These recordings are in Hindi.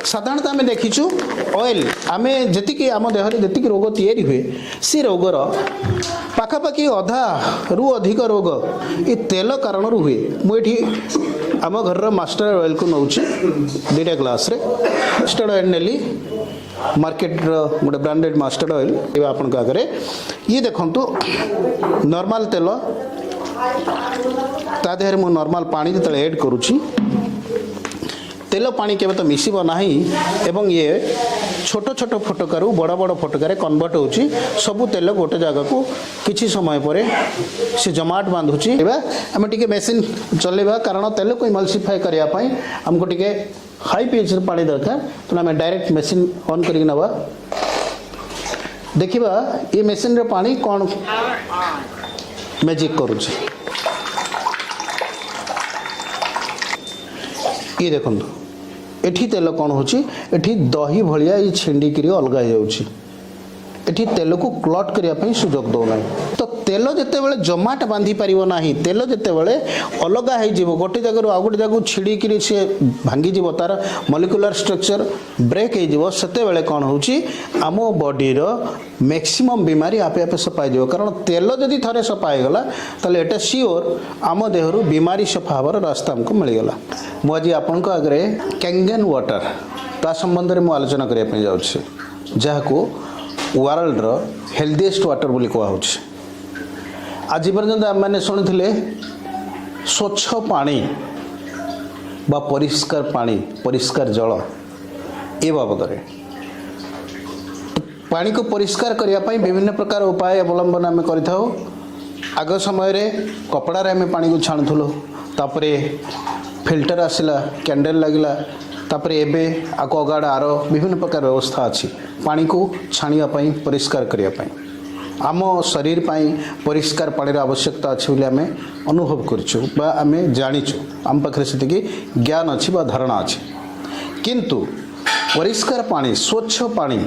साधारणतः आम देखीचु ऑयल आम जी आम देहरे जी रोग तैयारी हुए सी रोगर पाखापाखि अधा रु अधिक रोग ये तेल कारण हुए मुझे आम घर मास्टर ऑयल को नौ दुटा ग्लास मास्टर ऑयल नेली मार्केट गोटे ब्रांडेड मास्टर ऑयल आपण आगे ये देखु नॉर्मल तेल ता देहरे मु नॉर्मल पानी जो ऐड करुच्ची तेल पानी केवे तो मिसिब नाही एवं ये छोट छोट फटकारु बड़ बड़ फटकार कन्वर्ट होची सबु तेल गोटे जगह को किछि समय पर से जमाट बांधुची आम टिके मेसीन चलेबा कारण तेल को इमल्सिफाई करिया पई हमको टिके हाई पीएच पानी दरकार तो आम डायरेक्ट मेसीन ऑन करके नवा देखिबा ये मेसीन रे पानी कौन मैजिक करुची ये देखो एठी तेल कौन होची एठी दही भलिया ये छिंडिकी अलग एठी तेल को क्लट करने सुजोग दौना तो तेल जिते बड़े जमाट बांधि पार ना तेल जिते बड़े अलग हो गोटे जगह आउ गोटे जगह छिड़की सी भांगी तार मलिकुलर स्ट्रक्चर ब्रेक होते कौन होची आम बॉडीर मैक्सिमम बीमारी आपे आपे सफा हो कारण तेल जदि थे सफाईगला ताले एटा सियोर आम देहरु बीमारी सफा हबार रास्ता हमको मिलगला मुझे आपण आगे कैंगन वाटर ता संबंध में मुझे आलोचना करने जाऊँ जहाँ को वर्ल्ड रो हेल्थीएस्ट वाटर बोली कहुच्छे आज पर्यंत आम मैंने शुणी स्वच्छ पानी बा परिष्कार पानी परिष्कार जल ए बाबद पानी को परिष्कार करने विभिन्न प्रकार उपाय अवलंबन आम कर आग समय कपड़ारे आम पानी को छाणुलु तापर फिल्टर आसला कैंडल लगला तापर एबे आको अगाड़ आर विभिन्न प्रकार व्यवस्था अच्छी पानी को छाणिया परिष्कार करने आम शरीर परिष्कार पानी आवश्यकता अच्छी बोली आम अनुभव करचु बा आम जानीचु आम पाखे से ज्ञान अच्छी बा धारणा अच्छी किंतु परिष्कार पानी स्वच्छ पानी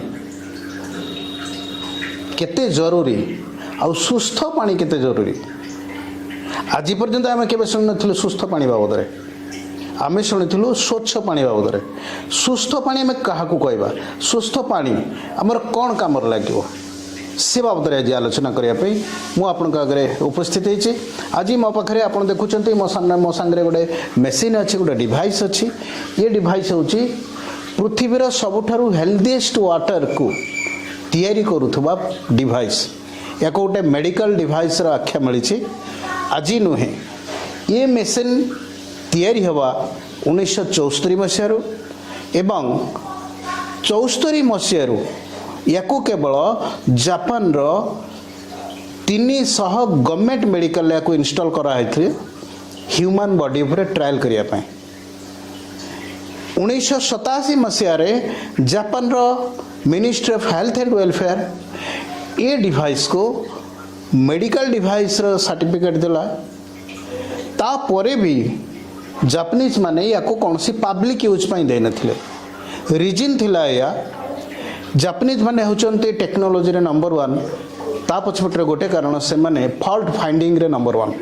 केते जरूरी आ सुस्थ पानी केते जरूरी आज पर्यंत आम केबे शुणी न सुस्थ पानी बाबद आम शुणुलु स्वच्छ पानी बाबद सुस्थ पानी आम क्या कहवा सुस्थ पानी आमर कौन कम लगे से बाबद आज आलोचना करने मुझे आगे उपस्थित होती आज मो पाखे आप देखुं मो सांगे गोटे मेसीन अच्छी गोटे डिवाइस अच्छी ये डिवाइस हूँ पृथ्वीर सबुठारु हेल्थीएस्ट वाटर को तैयारी करुवा डिवाइस या गोटे मेडिकल डिवाइस आख्या मिली आज नुहे ये मेसीन तैयारी हवा 1974 मसीह एवं 74 मसीह या केवल जापान रो 300 गवर्नमेंट मेडिकल या इंस्टॉल कराई ह्यूमन बॉडी पर ट्रायल करने 1987 मसीह जापान रो ministry of health and welfare ये डिवाइस को मेडिकल डिवाइस रो सर्टिफिकेट दिला तापरे भी जापानीज माने या कौन सी पब्लिक यूज दे नथिले रीजन थिला या जापानीज माने होचंते टेक्नोलॉजी रे नंबर 1 ता पछपटरे गोटे कारण से माने फॉल्ट फाइंडिंग रे नंबर 1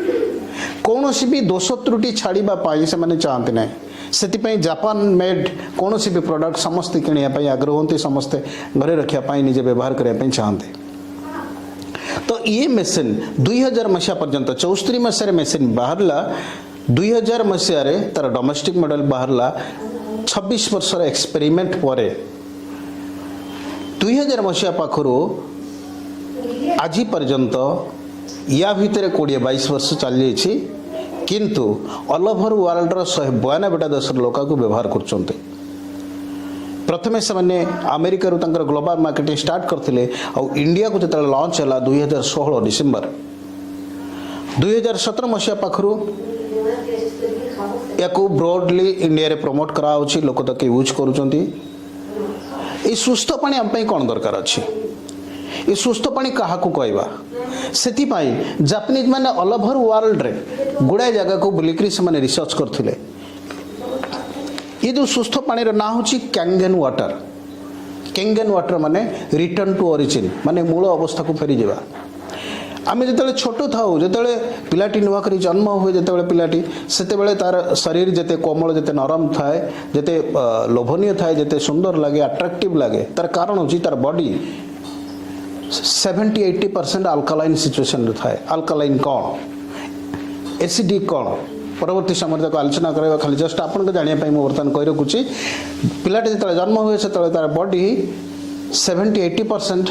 कौन सी भी दोष त्रुटि छाड़ीबा पाई से माने चाहते नै सेति जापान मेड कौन सी भी प्रोडक्ट समस्त किनिया पई आग्रह होंते समस्त घरे रखिया पई निजे व्यवहार करिया पई चाहते तो ये मेसीन 2000 मसीहा पर्यंत 74 मसीह मेसीन बाहरला 2000 मसीह तार डोमेस्टिक मॉडल बाहरला 26 वर्षर एक्सपेरिमेंट पर 2000 मसीहा पाखर आज पर्यंत या भितर 20-22 वर्ष चली जाइए किंतु ऑल ओवर वर्ल्ड 192 देश लोक व्यवहार कर प्रथमे से मैंने अमेरिका ग्लोबल मार्केटिंग स्टार्ट करते और इंडिया को जो लॉन्च है 2016 डिसेम्बर 2017 मसीहा पाखर या ब्रॉडली इंडिया रे प्रमोट करा लोक तक यूज करुँच सुस्थ पानी आम कौन दरकार अच्छी ये सुस्थ पानी क्या कहवा से जापानीज मैंने ऑल ओवर वर्ल्ड रे गुड़ाए जगह को बुलिक से रिसर्च करते ये जो सुस्थ पानी ना हूँ कैंगन वाटर माने रिटर्न टू ओरिजिन माने मूल अवस्था को फेरी जावा आम जो छोट थाऊ जो पिलाटी नुआ कर जन्म हुए जो पिलाटी से तार शरीर जिते कोमल जिते नरम थाए जिते लोभनीय थाए जिते सुंदर लगे अट्राक्टिव लगे तार कारण हूँ तार बॉडी 70-80% अल्कालाइन सिचुएशन थाए। अल्कालाइन कौन एसिडिक कौन परवर्ती समय आलोचना करवा खाली जस्ट आपको जानापी मुझे बर्तमान कही रखुच्छी पिलाटे जो जन्म हुए से तार बॉडी 70-80%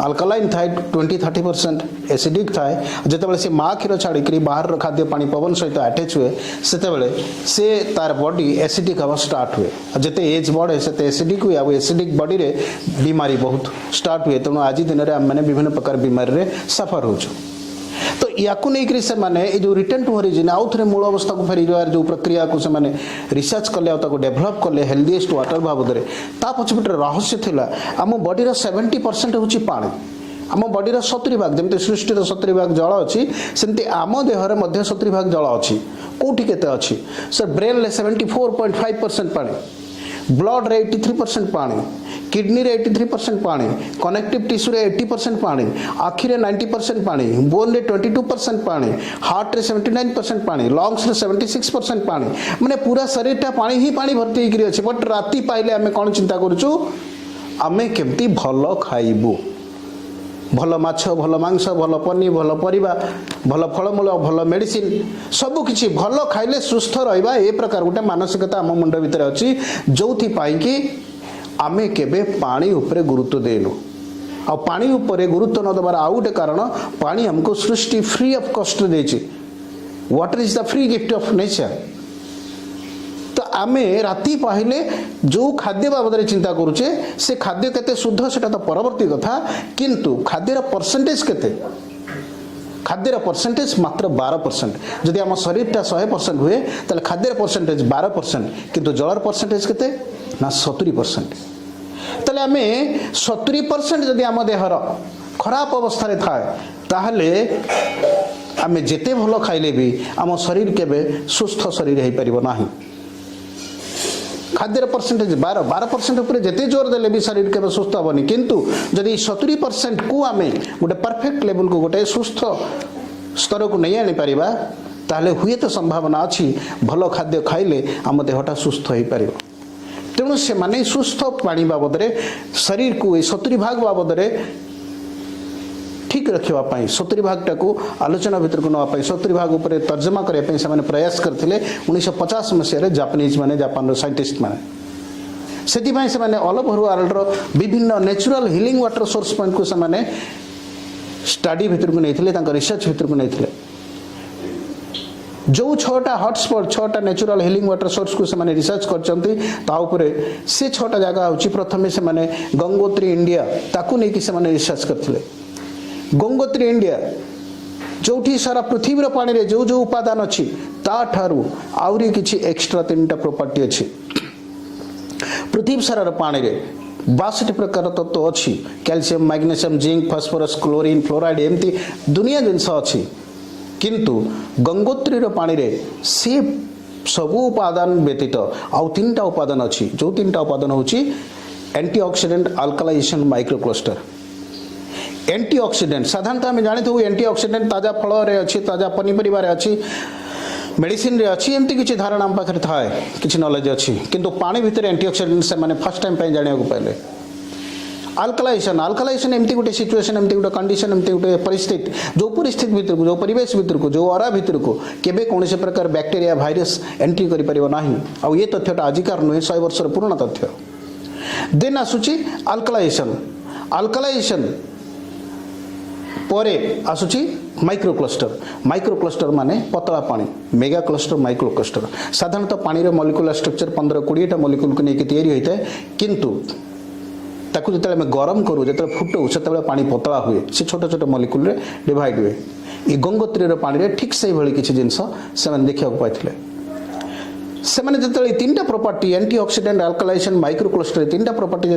अल्कालाइन थाए 20-30% एसिडिक थाए जिते से माँ क्षीर छाड़ी बाहर खाद्य पानी पवन सहित अटैच हुए से तार बॉडी एसिडिक हवा स्टार्ट हुए जिते एज बढ़े से एसिडिक हुए आ एसिडिक बॉडी रे बीमारी बहुत स्टार्ट हुए तेणु आज दिन में आम मैंने विभिन्न प्रकार बीमारी रे सफर हो तो या से माने जो रिटर्न टू ओरिजिन आउ थे मूल अवस्था को फेरी जावार जो प्रक्रिया को से माने रिसर्च कले डेभलप कले हेल्दीएस्ट वाटर बाबद पछपटे रहस्य थिला आम बॉडीर 70% होची पानी आम बॉडीर 70 भाग जमी सृष्टि 70 भाग जल अच्छी सेमती आम देहर 70 भाग जल अच्छी कौटी केते अच्छी सर ब्रेन ले 74.5% पानी ब्लड रे 83% पानी किडनी रे 83% पानी कनेक्टिव टिश्यू रे 80% पानी आखि रे 90% पानी बोन रे 22% पानी हार्ट रे 79% पानी लंग्स रे 76% पानी माने पूरा शरीर टा पानी ही पानी भर्ती होकर अच्छे बट राति पाइले आमे कौन चिंता करूछु आमे केमती भल खाइबू भल माछ भल मांस भल पनी भल परिबा भल फलमूल भल मेडिसिन सबु किछि भल खाइले सुस्थ रहिबा ए प्रकार गोटे मानसिकता आम मुंड भितर अछि जोथि पाई कि आमे केबे पानी उपरे गुरुत्व देनु आ पानी उपरे गुरुत्व न दबार आउ गोटे कारण पानी हमको सृष्टि फ्री ऑफ कॉस्ट देछि water is the free gift of nature तो आमे राति पाहिले जो खाद्य बाबद चिंता करूचे से खाद्य केते शुद्ध सेटा तो परवर्ती कथा किंतु खाद्यर परसेंटेज केते खाद्यर परसेंटेज मात्र 12% जदि आम शरीर टा 100% हुए ताले खाद्यर परसेंटेज 12% किंतु जलर परसेंटेज केते ना 70% ताले आमे 70% जदि आम देहर खराब अवस्था रे थाए ताहले आमे जेते भलो खाइले भी आम शरीर केबे सुस्थ शरीर हे परिबो नाही खाद्यर परसेंटेज 12% ऊपर जिते जोर देले भी शरीर के सुस्थ हेनी किंतु जदि 70% को आम गोटे परफेक्ट लेवल को गोटे सुस्थ स्तर को नहीं आनी पारिबा ताहले हुए तो संभावना अच्छी भल खाद्य खाइले आम देहटा सुस्थ हो पार तेणु से माने सुस्थ पानी बाबद शरीर को 70 भाग बाबद ठीक रखापी 70 भाग टाक आलोचना भितर को नापी 70 भाग उपर तर्जमा करने से प्रयास करते 1950 मसीह जापानीज माने जापान साइंटिस्ट माने से ऑल ओवर वर्ल्ड विभिन्न natural healing water source point को से स्टडी भितर को नहीं रिसर्च भितर को नहीं जो 6टा हॉटस्पॉट 6टा नेचुरल हिलिंग वाटर सोर्स को से रिसर्च करछंती ता ऊपर से 6टा जगह होची प्रथमे से गंगोत्री इंडिया ताकू नहीं कि से रिसर्च करथिले गंगोत्री इंडिया जो सारा पृथ्वी पानी रे जो जो उपादान अच्छी ताठारू आउरी किछि एक्स्ट्रा 3टा प्रॉपर्टी अच्छी पृथ्वी सारा पानी रे 62 प्रकार तत्व अच्छी calcium magnesium zinc phosphorus chlorine fluoride एमती दुनिया जिनस अच्छी किंतु गंगोत्री पानी रे से सबु उपादान व्यतीत आउ 3टा उपादान अच्छी जो 3टा उपादान होची एंटीऑक्सीडेंट अल्कलाइजेशन माइक्रोक्लस्टर एंटीऑक्सीडेंट साधारणतः आम जानी थू एंटीऑक्सीडेंट ताजा फल रे अच्छी ताजा पनीपरिया रे अच्छी मेडिसिन रे अच्छी एमती किसी धारणा आम पाखे थाए किसी नॉलेज अच्छी किंतु पानी भितर एंटीऑक्सीडेंट से माने फर्स्ट टाइम पे जानिया को पाइले अल्कलाइजेशन एमती गोटे सिचुएशन एमती गोटे कंडीशन एमती गोटे परिस्थिति जो परिस्थिति भितर को जो परिवेश भितर को जो अरा भितर को केबे कौन से प्रकार बैक्टीरिया भाइरस एंट्री करि परिबो नाही आ ये तथ्यटा आजिकार नुहे 100 वर्ष पुराना तथ्य देन आसुची अल्कलाइजेशन परे आसुची माइक्रोक्लस्टर माने पतला पानी मेगा क्लस्टर माइक्रो क्लस्टर साधारणतः पानी रे मॉलिक्यूलर स्ट्रक्चर 15-20 टा मॉलिक्यूल को लेके तैयारी होता है किंतु ताकू जो गरम करूँ जो फुटाऊ से पानी पतला हुए से छोट छोट मॉलिक्यूल रे डिवाइड हुए ये गंगोत्री पानी रे ठीक से भाई किसी जिनस से देखा पाई से जो 3टा प्रॉपर्टी एंटीऑक्सीडेंट अल्कलाइजेशन माइक्रोक्लस्टर 3टा प्रॉपर्टी जो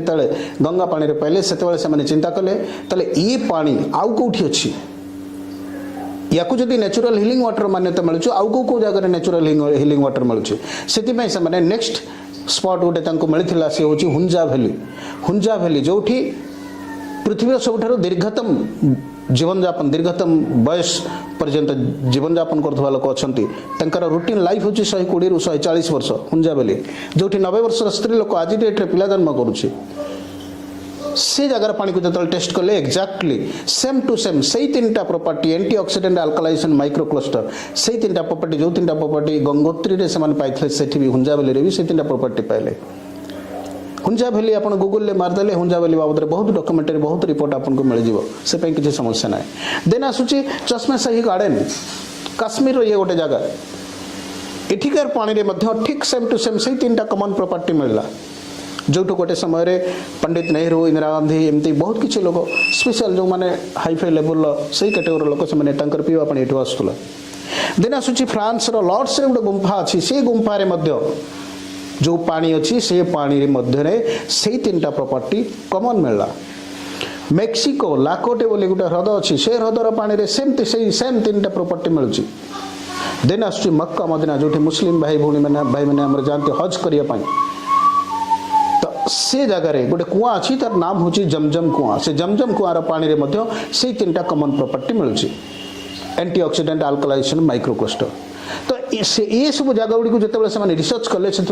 गंगा पानी रे पाइले से चिंता कले ताले ये पानी आउ कौटी अच्छी या जदि नेचुरल हिलिंग वाटर मान्यता मिलूँ आउ कौ जगह नेचुरल हिलिंग वाटर मिलूँ से नेक्स्ट स्पॉट गोटे मिलता सी हूँ हुंजा वैली जो पृथ्वी सबुठ दीर्घतम जीवन जापन दीर्घतम बयस पर्यंत जीवन जापन करथवा लोक अछंती तंकर रूटीन लाइफ होची 120 रु 140 वर्ष हुंजा बेली जोठी 90 वर्ष स्त्री लोक आज डेट रे पिला जन्म करूची से जगार पानी को जो टेस्ट कले एक्जाक्टली सेम टू सेम से तीन टा property antioxidant alkalization micro cluster से तीन टा प्रॉपर्टी जो तीन टा प्रॉपर्टी गंगोत्री रे से माने पाइथले सेठी भी हुंजा बेली रे भी से तीन टा प्रॉपर्टी पाइले हुंजा भेली आपण गूगल ले मार देले हुंजा भेली बाबद बहुत डॉक्यूमेंटरी बहुत रिपोर्ट आपन को मिल जिवो से पे किछि समस्या नै देन आसुची चश्मे सही गार्डन काश्मीर रो ये गोटे जगह एठिकार पानी रे मध्य ठीक सेम टू सेम से तीन टा कॉमन प्रॉपर्टी मिलला जोटो गोटे समय रे पंडित नेहरू इंदिरा गांधी एमती बहुत किछि लोग स्पेशल जो माने हाई फाई लेवल सही कैटेगरी लोक से माने टंकर पीवा पानी एठो आसुला देन आसुची फ्रांस रो लॉर्ड्स रे गोटे गुंफा अछि से गुंफा रे मध्य जो पानी अच्छी से पानी मध्य से तीन टा प्रॉपर्टी कॉमन मिलला मेक्सिको लाकोटे बोली गोटे ह्रद अच्छी से ह्रदर पानी रे सेम तीन टा प्रॉपर्टी मिलुची देन आसुची मक्का मदीना जोठी मुस्लिम भाई मैंने हमर जानते हज करिया पाई तो से जगह रे गोटे कुआ अच्छी तार नाम होची जमजम कुआ से जमजम कुआर पानी रे मध्य से तीन टा कॉमन प्रॉपर्टी मिलुची एंटीऑक्सीडेंट अल्कलाइजेशन माइक्रोक्लस्टर तो ये सब जगह गुड़ी को जिते से रिसर्च कले से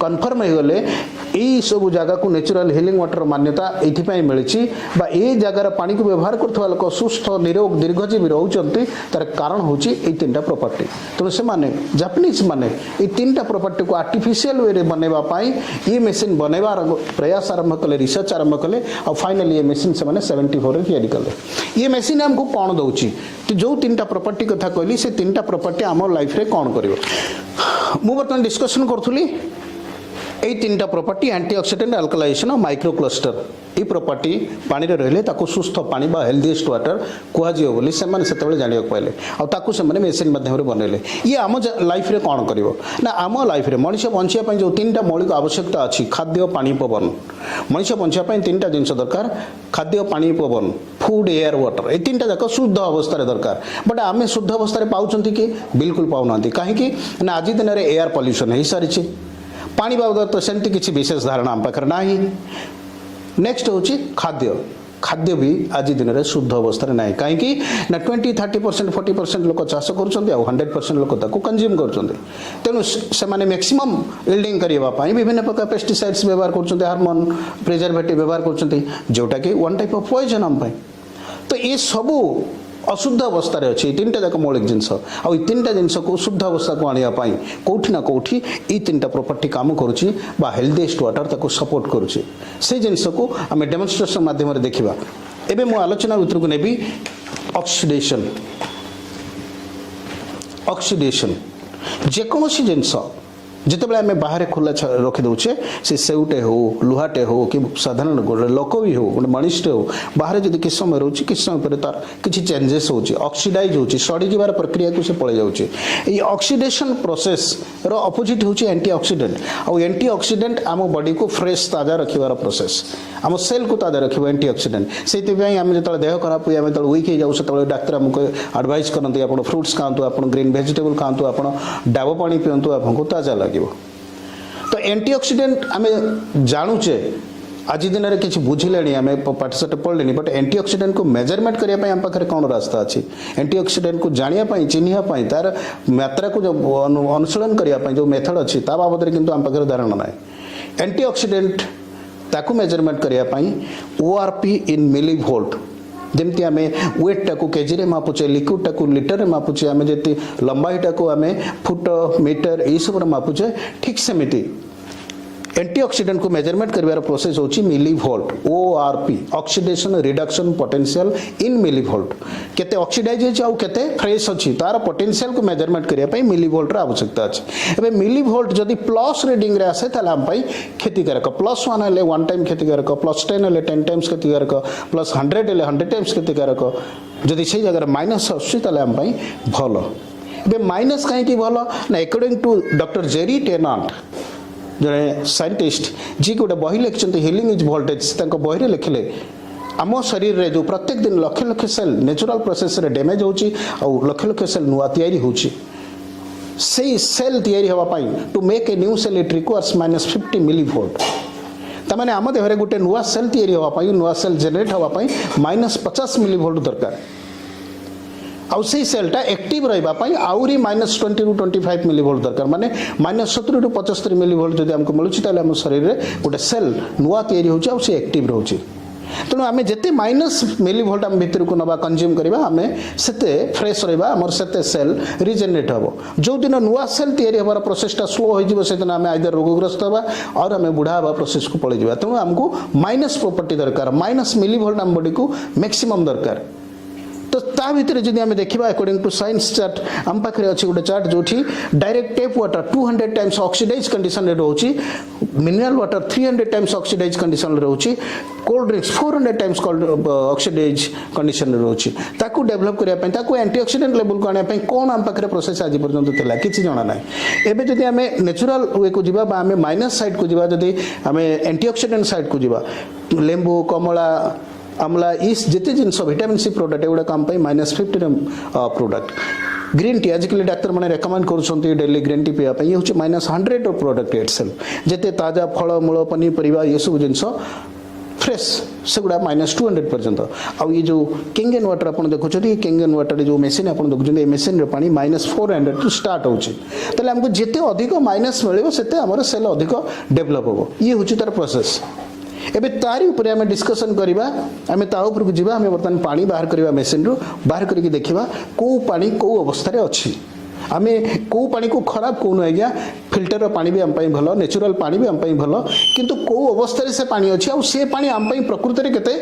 कन्फर्म हो गले यही सब जगह को नेचुरल हिलिंग वाटर मान्यता ये मिली ये जगार पानी को व्यवहार कर लोक सुस्थ निरोग दीर्घजीवी रोचंती तार कारण हूँ ये तीन टा प्रॉपर्टी तेणु से जापानीज माने ये तीन टा प्रॉपर्टी को आर्टिफिशियल वे बनवाई ये मेसीन बनवार प्रयास आरंभ कले रिसर्च आरंभ कले और फाइनली ये मेसीन से 74 तैयारी कले ये मेसीन आमको कौन दौर जो तीन टा प्रॉपर्टी कथा कहली से तीन टा प्रॉपर्टी आम लाइफ रे कौन करिवो मु बर्तमान डिस्कशन करथुली ए तीन टा प्रॉपर्टी एंटीऑक्सीडेंट अल्कलाइजेशन और माइक्रो क्लस्टर ये प्रॉपर्टी पानी रे रहले ताको सुस्थ पानी बा हेल्दीएस्ट वाटर कुआ जियो बोली से माने सेतेबेले जानियो पाइले आ ताको से माने मशीन माध्यम रे बनैले ये आम लाइफ रे कौन करिवो ना आम लाइफ रे मनुष्य बंचिया पई जो तीन टा मौलिक आवश्यकता अछि खाद्य पानी पवन मनुष्य बंचिया पई तीन टा जिंस दरकार खाद्य पानी पवन फूड एयर वाटर ये तीन टा जाक शुद्ध अवस्था रे दरकार बट आमे शुद्ध अवस्था रे पाउचंती कि बिल्कुल पाउनांती काहे कि ना आज दिन रे एयर पॉल्यूशन हे सारिछि पानी बाबद तो सेमती किसी विशेष धारणा आम पाखरे नाही नेक्स्ट होची खाद्य खाद्य भी आज दिन में शुद्ध अवस्था ना कहीं ना 20-30% 40% लोक चाष कर 100% लोक कंज्यूम कर तेणु से मैक्सिमम इल्डिंग करने विभिन्न प्रकार पेस्टिसाइड्स व्यवहार कर हार्मोन प्रिजर्वेटिव व्यवहार कर जोटा कि वन टाइप ऑफ पॉइजन आम तो ये सबू अशुद्ध अवस्था अच्छे तीन टा जाक मौलिक जिनस आ तीन टा जिनस को शुद्ध अवस्था को आने कौटी ना कौटी ये तीन टा प्रॉपर्टी काम करुच्ची हेल्दीएस्ट वाटर ताको सपोर्ट करुच्ची से जिनस को आम डेमोन्स्ट्रेशन माध्यम देखा एबे मु आलोचना भितर को नेबी ऑक्सीडेशन ऑक्सीडेशन जेकोसी जिनस जिते आम बाहर खोला रखी दौचे से सेउटे हो लुहाटे हो कि साधारण गोटे लोक भी हो गोटे मनुष्य हो बाहर जब किस समय रोचे किस समय पर तार किसी चेंजेस होची ऑक्सीडाइज होची सड़ी जीवार प्रक्रिया को से पड़े जाऊँचे ये ऑक्सीडेशन प्रोसेस रो अपोजिट होची एंटीऑक्सीडेंट और एंटीऑक्सीडेंट आम बॉडी को फ्रेश ताजा रखिबार प्रोसेस आम सेल को ताजा रखिबो एंटीऑक्सीडेंट से आम जो देह खराब हुए आम जो वीक हो जाऊ से डाक्तर आमको एडवाइस करते आप फ्रुट्स खातु आप ग्रीन भेजिटेबल खातु आप डाब पानी पिंतु आपको ताजा लगे तो एंटीऑक्सीडेंट आम जानुचे आज दिन में किसी बुझिले आम पाठशाठ पढ़ले बट एंटीऑक्सीडेंट को मेजरमेंट करने आम पाखे कौन रास्ता अच्छी एंटीऑक्सीडेंट को जानापी चिन्हवाई तार मात्रा को जो अनुशीलन करने जो मेथड अच्छी ता बाबद किंतु आम पाखे धारणा ना एंटीऑक्सीडेंट ताकू मेजरमेंट करने ओआरपी इन मिलीवोल्ट जमती आम वेट टाक केजी रे मापुचे लिक्विड टाक लिटर रे मापुचे आम जी लंबाई टाक आम फुट मीटर यही सब मापुचे ठीक सेमिति एंटीऑक्सीडेंट को मेजरमेंट कर प्रोसेस होची millivolt ORP oxidation reduction potential in millivolt केते ऑक्सीडाइज आउ केते फ्रेश अछि तार पोटेंशियल को मेजरमेंट करिया पई मिलीवोल्ट रा आवश्यकता अछि एबे मिलीवोल्ट जदी प्लस रीडिंग रे आसे ताले हम पई क्षतिकारक +1 हेले 1 टाइम क्षतिकारक +10 हेले 10 टाइम्स क्षतिकारक +100 हेले 100 टाइम्स क्षतिकारक जदी से जगह माइनस आछि ताले हम पई भलो एबे माइनस काहे की भलो ना अकॉर्डिंग टू डॉक्टर जेरी टेनांट जड़े साइंटिस्ट जी गोटे बही लिखते हिलिंग इज वोल्टेज बही लिखिले आम शरीर रे जो प्रत्येक दिन लक्ष लक्ष सेल नेचुरल प्रोसेस रे डैमेज होची और लक्ष लक्ष सेल नुआ तैयारी होची से सेल तैयारी हवा पाई to make a new cell it requires -50 millivolt तामाने आम देहरे गोटे नुआ सेल तैयारी होगापाई नुआ सेल जेनेरेट होगापाई -50 मिलीवोल्ट दरकार आउ से सेलटा एक्टिव रही आउरी -20 ରୁ 25 मिलीवोल्ट दरकार माने -70 ରୁ 75 मिलीवोल्ट जदि हमको मिलूँ ताले आम शरीर में गोटे सेल नुआ तैयारी होउची आउ से एक्टिव रोचे तेणु आम जिते माइनस मिलीवोल्ट आम भितर को नवा कंज्यूम करवा आम सेते फ्रेश रहा आमर सेते सेल रिजेनेरेट हम जो दिन नुआ सेल तैयारी हमार प्रोसेसटा स्लो हो से दिन आम आइदर रोगग्रस्त हवा और आम बुढ़ा हवा प्रोसेस को पलि जावा तेणु आमको माइनस प्रॉपर्टी दरकार माइनस मिलीवोल्ट आम बॉडी को मैक्सिमम दरकार तो ता भितर जदि आम देखा अकॉर्डिंग टू साइंस चार्ट आम पाखे अच्छे गोटे चार्ट जो direct tap water 200 times oxidize condition रे रोची mineral water 300 times oxidize condition रे रोची cold drinks 400 times oxidize condition रे रोची ताकू डेवलप करिया पय ताकू एंटीऑक्सीडेंट लेवल को आने पय कोन आम पाखे प्रोसेस आज पर्यंत थिला किछि जणा नै एबे जदि आम नेचुरल वे को जिबा बा आम माइनस साइड को जिबा जदि आम एंटीऑक्सीडेंट साइड को जिबा लेंबू कमला आमला इस जिते जिनस विटामिन सी प्रोडक्ट एगुड़ा काम -50 प्रोडक्ट ग्रीन टी आजिकल डाक्तर मैंने रेकमेंड कर डेली ग्रीन टी पीवाई ये हूँ -100 प्रोडक्ट इटसेल्फ जिते ताजा फल मूल पनीपरिया ये सब जिनस फ्रेश से गुड़ा -200 पर्यंत आउ ये जो किंगन वाटर आप देखुं ये किंगन वाटर जो मेसीन आप देखुं ये मेसीन पानी -400 टू स्टार्ट होते आमको जिते अधिक माइनस मिले से आम सेल अधिक डेभलप हम ये हूँ तार प्रोसेस एबे तारी ऊपर आम डिस्कसन करवा आम ता ऊपर को जीवा आम बर्तमान पानी बाहर करवा मेसीन रू बाहर करके देखा कौ पानी कौ अवस्था अच्छी आम कौ पानी को खराब कौन आज्ञा फिल्टर पानी भी आम भल नेचुरल पानी भी आम भल किंतु कौ अवस्था से पानी अच्छी आउ से पानी आम प्रकृति में केते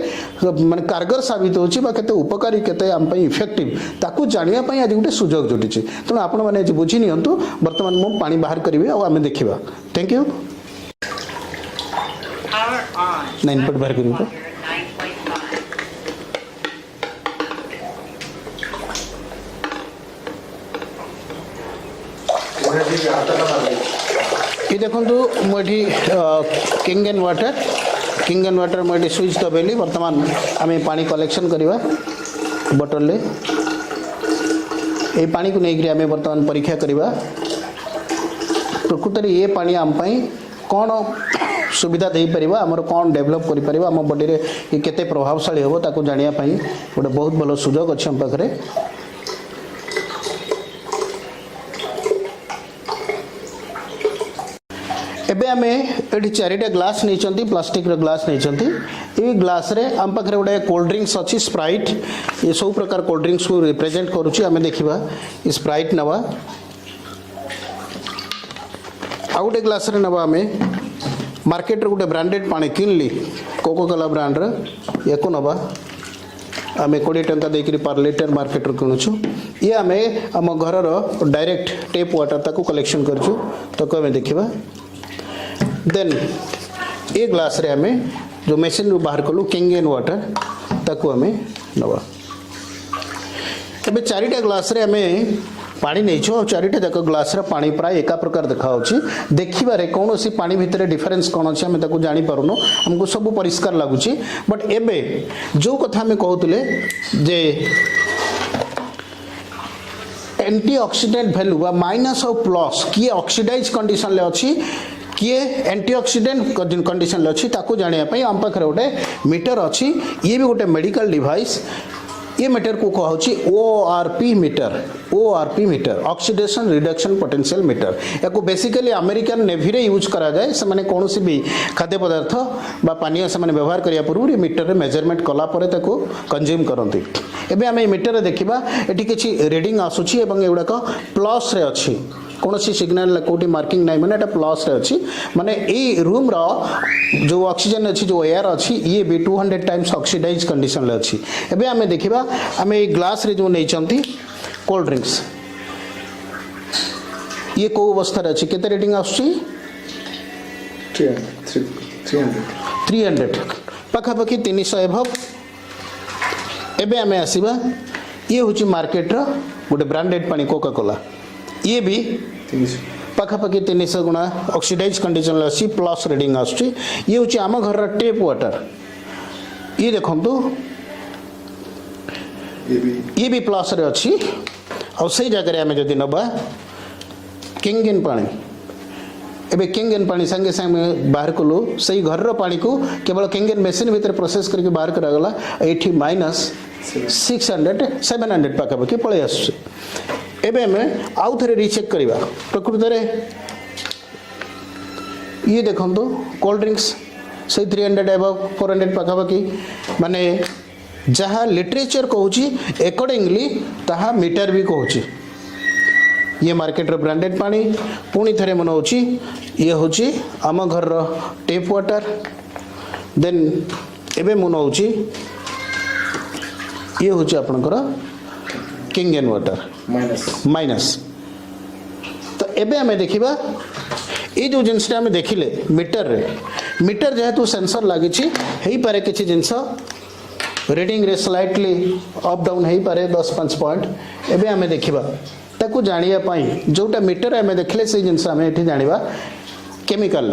माने कारगर साबित होची बा केते उपकारी केते आम इफेक्टिव ताकू जानिया पई आज गोटे सुजोग जुटिछि तेणु आपण माने बुझी नियंतु वर्तमान मु पानी बाहर करिवे आ आम देखिबा थैंक यू 9 पट बाहर करिवे ये देखो मुझे किंगन वाटर मुझे स्विच दबेली वर्तमान आम पानी कलेक्शन करवा बोतल ले ये पानी को लेकर आम वर्तमान परीक्षा करवा प्रकृत ये पानी आम कौन सुविधा दे पार आमर कौन डेभलप कर आम बॉडी रे ये केते प्रभावशाली हम ताको जानिया पई गोटे बहुत भल सुजोग अच्छे आम पाखे एबे आमे एठी चारिटा ग्लास नहीं प्लास्टिक रो ग्लास नहीं ये ग्लास रे आम पाखे गोटे कोल्ड ड्रिंक्स अच्छी स्प्राइट ये सब प्रकार कोल्ड ड्रिंक्स को रिप्रेजेंट करुच्ची आम देखा स्प्राइट नवा आ गोटे ग्लास रे नवा आम मार्केट रे गोटे ब्रांडेड पानी किनली कोको कोला ब्रांड रे याको नवा आम 20 टंका देकर पर लिटर मार्केट रे किणुछु ये आम आम घर डायरेक्ट टेप वाटर ताको कलेक्शन करछु ताको आम देखिबा देन ये ग्लास रे आम जो मेसीन रू बाहर कलु किंगन वाटर ताको आम नवा एबे चारिटा ग्लास रे आम पानी नहीं छो चारिटा जाक ग्लास रे पानी प्राय एका प्रकार देखा देखिबारे कौन सी पानी भितर डिफरेंस कौन अच्छे आम ताको जानी पारुनो हमको सब परिष्कार लगुची बट एबे जो कथा आम कहतुले जे एंटीऑक्सीडेंट वैल्यू बा माइनस और प्लस किए ऑक्सीडाइज कंडीशन ले अच्छी किए एंटीऑक्सीडेंट कंडीशन ले अच्छी ताको जानिया पई आम पाखरे गोटे मीटर अच्छी ये भी गोटे मेडिकल डिवाइस ये मीटर को कहुची ORP meter oxidation reduction potential meter या बेसिकली अमेरिकन नेवी रे यूज करा जाए से माने कौन भी खाद्य पदार्थ बा पानी से माने व्यवहार करिया पूर्व ये मीटर रे मेजरमेंट कला परे ताको कंज्यूम करंती एबे हम मीटर रे देखिबा एठी किछि रीडिंग आसुची एवं एगुडा को प्लस रे अछि कौन सी सिग्नल कोटी मार्किंग नहीं मैंने प्लस रे अच्छी माने ये रूम रो जो ऑक्सीजन अच्छी जो एयर अच्छी ये भी 200 टाइम्स ऑक्सीडाइज कंडीशन ले अच्छी एबे हमें देखिबा हमें ये ग्लास रे जो नहीं कोल्ड ड्रिंक्स ये को अवस्था रे अच्छी केते रेटिंग आछी 300 पाखापाखि 300 एभव एबे हमें आसीबा ये होची मार्केट रो गोटे ब्रांडेड पानी कोका कोला ये भी पाखापाखि 300 गुणा ऑक्सीडाइज कंडीशन अच्छी प्लस रीडिंग आसुची ये हूँ आम घर टेप वाटर ये देखो ये भी प्लस रे अच्छी और से जगह आम जदि नबा किंगन पानी एबे केंगेन पानी संगे संगे बाहर कलु सही घर पानी को केवल केंगेन मशीन भीतर प्रोसेस करके बाहर करागला एठी -600 700 पाखापाखि पलि आसुचे एबे हमें आउ थे रिचेक करवा प्रकृत में ये देखो कोल्ड ड्रिंक्स से 300 एबव 400 पाखापाखि माने जहाँ लिटरेचर कहूँ एकॉर्डिंगली ताहा मीटर भी कहूँ ये मार्केट रो ब्रांडेड पानी पुणी थे मन हो ये हूँ आम घर टेप वाटर देन एबे मन हो ये हूँ आपणकर किंगेन वाटर माइनस तो एबे आम देखा ये जो जिनसा आम देखिले मीटर रे मीटर जेहेतु सेंसर लगी पारे किसी जिनस रीडिंग रे स्लाइटली अप डाउन हो पारे 10-5 पॉइंट एबे आम देखा ताकू जानापी जोटा मीटर आम देखले से जिनस आम ये जाना केमिकल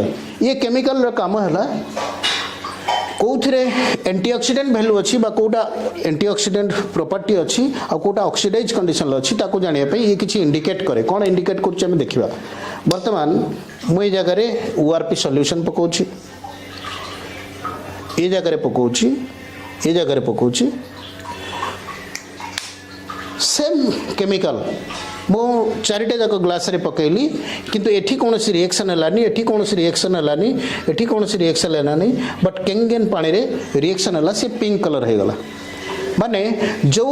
ये केमिकल रो काम है कौथिरे एंटीऑक्सीडेंट वैल्यू अच्छी कोटा एंटीऑक्सीडेंट प्रॉपर्टी अच्छी आ कोटा ऑक्सीडाइज कंडीशन अच्छी ताकू जानापी ये किसी इंडिकेट करे कौन इंडिकेट कर देखा बर्तमान मुझे जगह ओआरपी सॉल्यूशन पकाउछि ये जगह पकाउछि ये जगह पकाउछि सेम केमिकल मो चारिटा जाक ग्लास रे पकईली किंतु एठी कौन सी रिएक्शन हलानी एठी कौन सी रिएक्शन हलानी एठी कौन सी रिएक्शन हलानी बट केंगेन पानी रे रिएक्शन हला से पिंक कलर हो गला माने जो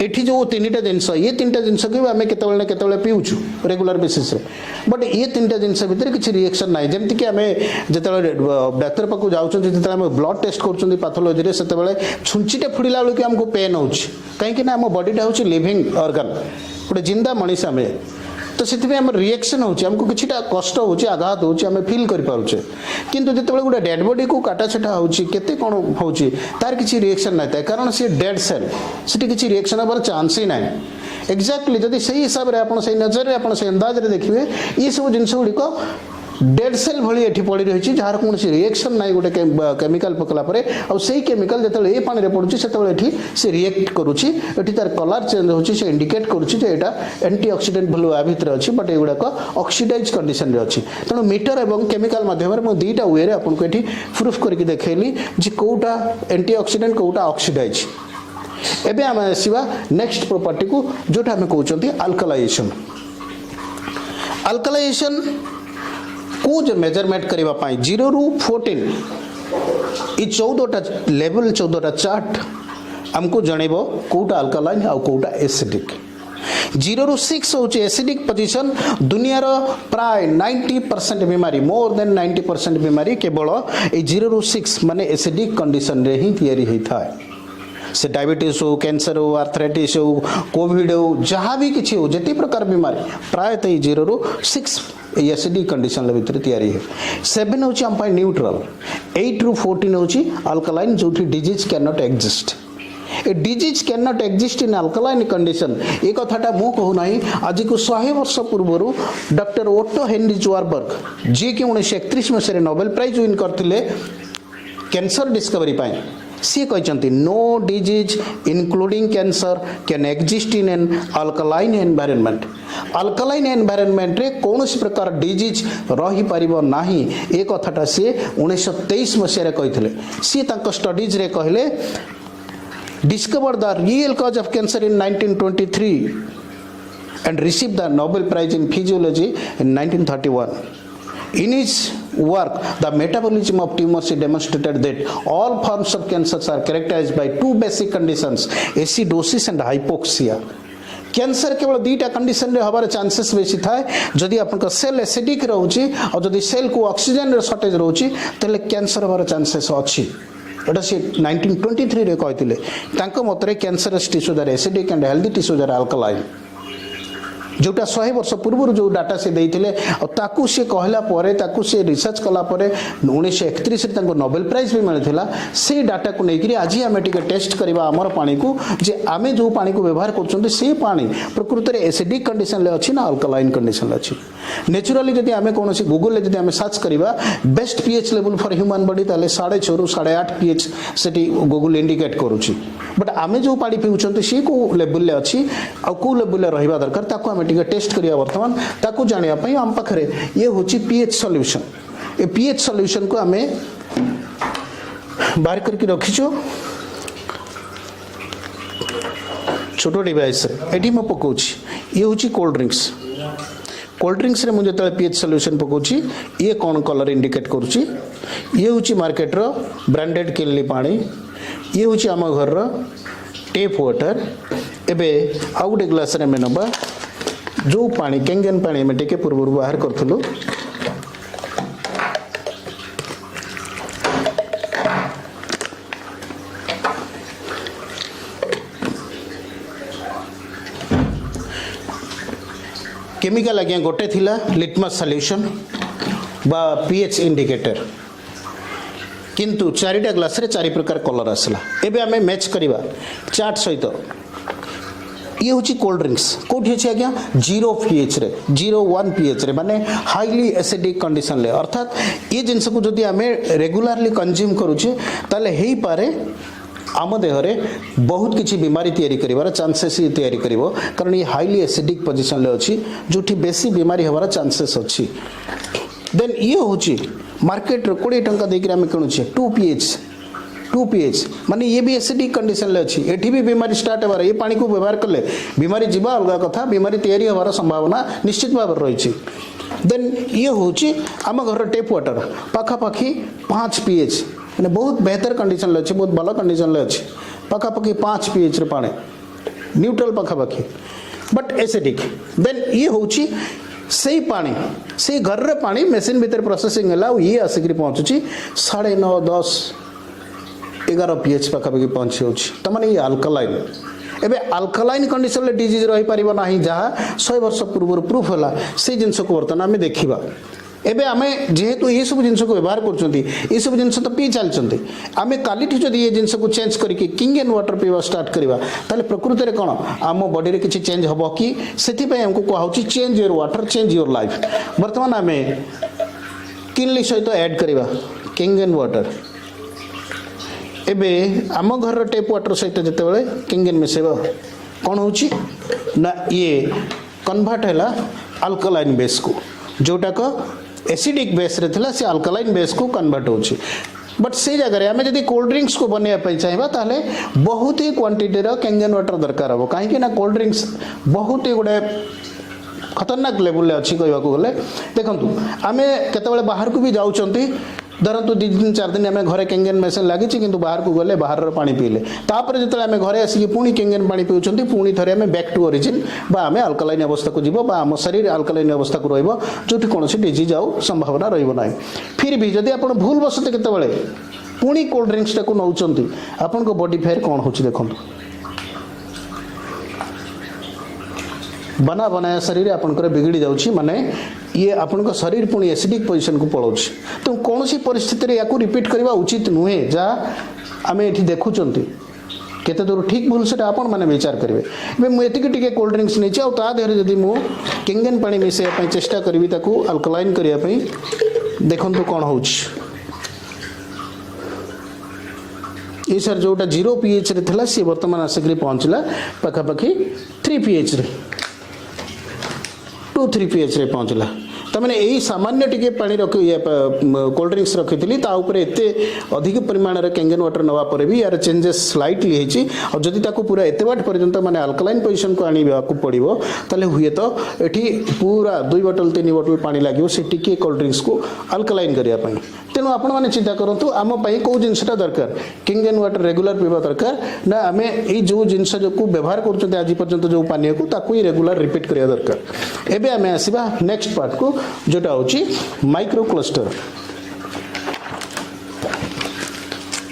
एठी जो तीनटा जिनस ये तीनटा जिनस को आम केतबेले पीउछु रेगुलर बेसिस रे बट ये तीनटा जिनस भितर किसी रिएक्शन ना जमती कि आम जिते डाक्तर पाक जाते ब्लड टेस्ट कर पाथोलोजी रे सेतेबेले छुंचीटे फुड़िला बेलू आमको पेन हो कहीं आम बॉडीटा हूँ लिविंग ऑर्गन गोटे जिंदा मनीष आम तो से रिएक्शन होमको कि कष्ट हो आघात हो फिल करें किंतु जिते गोटे डेड बॉडी को काटाछटा होते कौन हो तार किसी रिएक्शन ना था कारण सी डेड सेल से किसी रिएक्शन हमार चान्स ही ना एक्जाक्टली जदि से हिसाब से आप नजर आप अंदाज देखिए ये सब जिनस गुड़िक डेड सेल भली एठी पड़ी रही जार कौन रिएक्शन ना गोटे केमिकल पकला से केमिकल जो ये पानी में पड़ुची से से रिएक्ट करुच्ची तार कलर चेंज हो इंडिकेट करुच्ची एंटीऑक्सीडेंट भली आ भितर अच्छी बट युवाक ऑक्सीडाइज कंडीशन रे अच्छी तेणु मीटर और केमिकल माध्यम दुईटा वे रे आपको ये प्रूफ करके देखली जे कौटा एंटीऑक्सीडेंट कौटा ऑक्सीडाइज एबे आम आसवा नेक्स्ट प्रॉपर्टी को जोटा आम कहते अल्कलाइजेशन अल्कलाइजेशन को मेजरमेंट करने 0 ରୁ 14 ये 14टा लेवल 14टा चार्ट आमको जनइबो कोटा अल्कालाइन आ कोटा एसिडिक 0 ରୁ 6 हूँ एसिडिक पोजिशन दुनियार प्राय 90% बीमारी मोर देन 90% बीमारी केवल ये 0 ରୁ 6 माने एसिडिक कंडीशन रे ही तैयारी होता है से डायबिटीज हो कैंसर हो आर्थराइटिस हो कोविड हो जहाँ भी किसी हो जिते प्रकार बीमारी प्रायतः 0 ରୁ 6 एसिडिक कंडीशन भितर तैयारी है 7 हूँ आम न्यूट्रल 8 ରୁ 14 हूँ अल्कालाइन जो disease can not exist a disease can not exist in alkaline condition ये कथाटा मु कहूना आज को 100 वर्ष पूर्व डॉक्टर ओटो हेनरी जोहार्बर्ग जी कि 1931 मसीह नोबेल प्राइज विन करते कैंसर डिस्कवरी पाए सी कहते no disease including cancer can exist in an alkaline environment alkaline environment रे कौन प्रकार डिजीज रही पारिबो नाही ए कथाटा सी 1923 मसीह कहते सी स्टडीज रे कहले discover the real cause of cancer in 1923 and received the Nobel Prize in Physiology in 1931. In his work, the metabolism of tumors demonstrated that all forms of cancers are characterized by two basic conditions, acidosis and hypoxia. Cancer केवल दुईटा कंडीशन रे हबार चांसेस बेसी थाए जदि आपन सेल एसिडिक रहउची और जदि सेल को ऑक्सीजन रे शॉर्टेज रहउची तले कैंसर हबार चांसेस अछि एटा से 1923 रे कहतिले तांको मतरे cancerous tissues are acidic and healthy tissues are alkaline जोटा 100 वर्ष पूर्व जो डाटा से देइथिले ताकू से कहला परे ताकू से रिसर्च कला परे 1931 रे तांको नोबेल प्राइज भी मिलथिला से डाटा को नेकरी आज आमे टिके टेस्ट करबा हमर पानी को जे आमे जो पानी को व्यवहार करछन से पानी प्रकृति रे एसिडिक कंडीशन ले अछि ना अल्कलाइन कंडीशन ले अछि नेचुराली जदि आम कौन गूगल जदि आम सर्च करवा best pH level for human body ताले 6.5 ରୁ 8.5 पीएच से गूगल इंडिकेट करुच्ची बट आम जो पानी पीऊँ सी कौ लेवल अच्छी आउ कौ लेवल रहा दरकार ताकू आम टेस्ट करवा बर्तमान ताकू जानापी आम पाखे ये हूँ पीएच सॉल्यूशन ए पीएच सॉल्यूशन को आम बाहर करके रखीचु छोट डिवाइस ये मैं पकाऊँ ये हूँ कोल्ड ड्रिंक्स रे मुझे जो पीएच सॉल्यूशन पकाऊँ ये कौन कलर इंडिकेट करुच्ची ये हूँ मार्केट रो ब्रांडेड किनली पानी ये हूँ आम घर टेप वाटर एबे आउ गोटे ग्लास रे में नबा जो पानी केंगेन पानी में टिके पूर्व बाहर करूँ केमिकल आज्ञा गोटे थिला लिटमस सॉल्यूशन बा पीएच इंडिकेटर किंतु चारिटा ग्लास रे 4 प्रकार कलर आसला एबे आमे मैच करिवा चार्ट सहित ये हूँ कोल्ड ड्रिंक्स कौटी अच्छे आज्ञा 0 पीएच रे 0.1 पीएच रे माने हाईली एसिडिक कंडीशन ले अर्थात ये जिनस को जदि आमे रेगुलरली कंज्यूम करूचे ताले हेई पारे आम देहरे बहुत किसी बीमारी तैयारी करिवार चांसेस ये तैयारी करिवो कारण ये हाईली एसिडिक पोजीशन ले अछि जोठी बेसी बीमारी हमारा चांसेस अछि देन ये होची मार्केट रे 20 टंका देकि आमे किनुचे 2 पीएच माने ये भी एसिडिक कंडीशन ले अछि एठी भी बीमारी स्टार्ट होबार ये पानी को व्यवहार करले बीमारी जीवा अलग कथा बीमारी तैयारी होबार संभावना निश्चित भाव रही छी देन ये होची आम घर टेप वाटर पाखा पाखी 5 पीएच मैंने बहुत बेहतर कंडीशन ले बहुत भल कंडीशन ले पखापाखि 5 पीएच रे पानी न्यूट्रल पखापाखि बट एसिडिक देन ये हूँ से पानी से घर रे पानी मेसीन भीतर प्रोसेसिंग है ये आसिक पहुँचुची 9.5 10 11 पीएच पखापाखि पहुँची हो मैंने ये अल्कालाइन एबे अल्कालाइन कंडीशन ले डिजीज रही पारिबो नाही जहाँ 100 वर्ष पूर्व प्रूफ होला से जिनस को बर्तमान आम देखा एबे आमे जेहेतु ये सब जिनस को व्यवहार करछंती ये सब जिनस तो पी चलछंती आमे काली ठि जदी ये जिनस को चेंज करके किंग एंड वाटर पीवा स्टार्ट करबा ताले प्रकृति रे कोन आम बॉडी रे किछि चेंज हबो कि सेति पय हमको कहउची change your water change your life वर्तमान आमे किनली सहित ऐड करबा किंग एंड वाटर एबे आम घर टेप वाटर सहित जते बेले किंग एंड मिसेबा कोन होची ना ये कन्वर्ट हैला अल्कलाइन बेस को जोटा को एसिडिक बेस रे थिला से अल्कलाइन बेस को कन्वर्ट होची बट से जगह आम जब कोल्ड ड्रिंक्स को बनवाई चाहिए ताहले बहुत ही क्वांटिटी रो कैंगन वाटर दरकार हो कहीं ना कोल्ड ड्रिंक्स बहुत ही गोटे खतरनाक लेवल अच्छी कहवाक गले देखु आम केतबेले बाहर को भी जाऊँच धरतु 2 दिन 4 दिन आम घरे केंगेन मेसिन लगी किंतु बाहर को गले बाहर पानी पीले तापर जो आम घरे आसिक पुणी केंगेन पानी पीउछंती पुणी थरे आम बैक टू ओरिजिन बा आम अल्कालाइन अवस्था को जीवो बा आम शरीर अल्कालाइन अवस्था को रहिबो जोठी कोनोसी डिजीज आउ संभावना रहिबो नाही फिर भी जदि आपण भूल बसते केतबेले पुणी कोल्ड ड्रिंक्स टाको नउचंती आपण को बॉडी फेयर कोन होची देखंतु बना बनाया शरीर आपंकर बिगड़ी जाऊँगी माने ये आपण शरीर पुणी एसिडिक पोजिशन को पलाऊँ तो कौन सी परिस्थिति या रिपीट करवा उचित नुहे जहाँ आम ये देखुं केते दूर ठीक भूल से आपण मैंने विचार करेंगे मुझे कोल्ड ड्रिंक्स नहीं आ देहरे जदि मु किंगेन पानी मिसेया चेष्टा करी अल्कलाइन करने देखु कौन हो ये सर जोटा 0 पीएच रे थिला सी वर्तमान आसिक पहुँचला पखापाखि 3 पीएच रे 2-3 पीएच रे पहुँचला तमें यही सामान्य टिके पानी रखी कोल्ड ड्रिंक्स रखी थी एते अधिक परिमाण रे कैंगन वाटर नवा पर भी यार चेंजेस स्लाइटली होती और जदि ताको पूरा एते बाट पर्यंत माने अल्कलाइन पोजीशन को आनिबा को पड़िबो ताले हुए तो एठी पूरा 2 बोतल 3 बोतल पानी लागिवो से टिके कोल्ड ड्रिंक्स को अल्कलाइन करिया पई तेणु आपण माने चिंता करंतु आम पई को जिनसटा दरकार किंगन वाटर रेगुलर पीबा दरकार ना आमे एई जो जिनस जो को व्यवहार करछते आज पर्यंत जो पानी को ताको ही रेगुलर रिपीट करिया दरकार एबे आमे आसीबा नेक्स्ट पार्ट को जोटा होची माइक्रो क्लस्टर